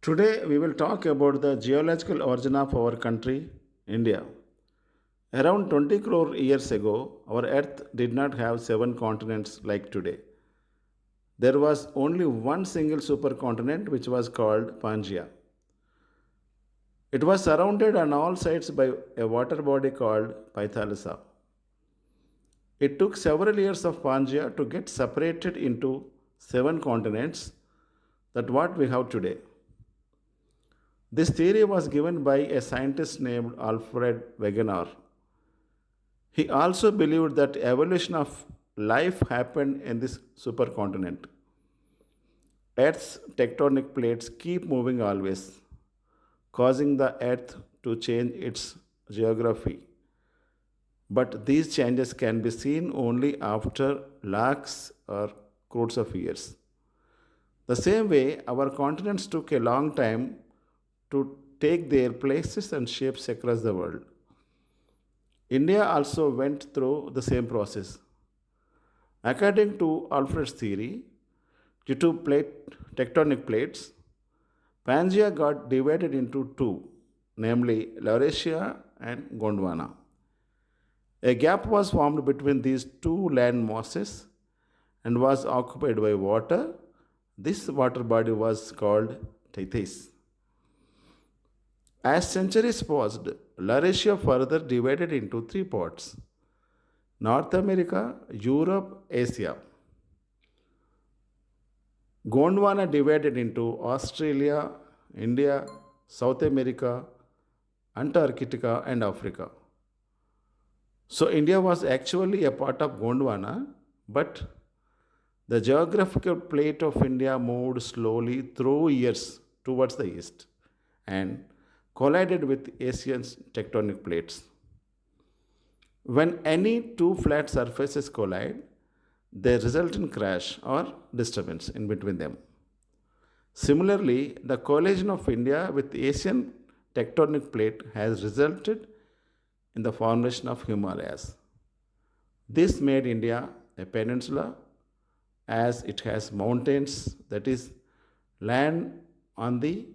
Today we will talk about the geological origin of our country, India. Around 20 crore years ago, our earth did not have seven continents like today. There was only one single supercontinent which was called Pangaea. It was surrounded on all sides by a water body called Pythalassa. It took several years of Pangaea to get separated into seven continents that what we have today. This theory was given by a scientist named Alfred Wegener. He also believed that evolution of life happened in this supercontinent. Earth's tectonic plates keep moving always, causing the Earth to change its geography. But these changes can be seen only after lakhs or crores of years. The same way, our continents took a long time to take their places and shapes across the world. India also went through the same process. According to Alfred's theory, due to tectonic plates, Pangaea got divided into two, namely Laurasia and Gondwana. A gap was formed between these two land masses and was occupied by water. This water body was called Tethys. As centuries passed, Laurasia further divided into three parts: North America, Europe, Asia. Gondwana divided into Australia, India, South America, Antarctica, and Africa. So, India was actually a part of Gondwana, but the geographical plate of India moved slowly through years towards the east and collided with Asia's tectonic plates. When any two flat surfaces collide, they result in crash or disturbance in between them. Similarly, the collision of India with Asian tectonic plate has resulted in the formation of Himalayas. This made India a peninsula as it has mountains, that is, land on the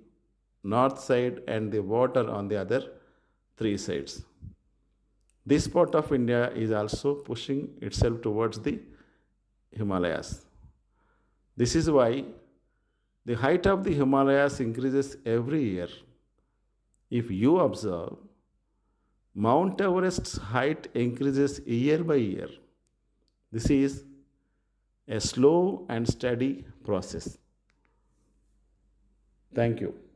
north side and the water on the other three sides. This part of India is also pushing itself towards the Himalayas. This is why the height of the Himalayas increases every year. If you observe, Mount Everest's height increases year by year. This is a slow and steady process. Thank you.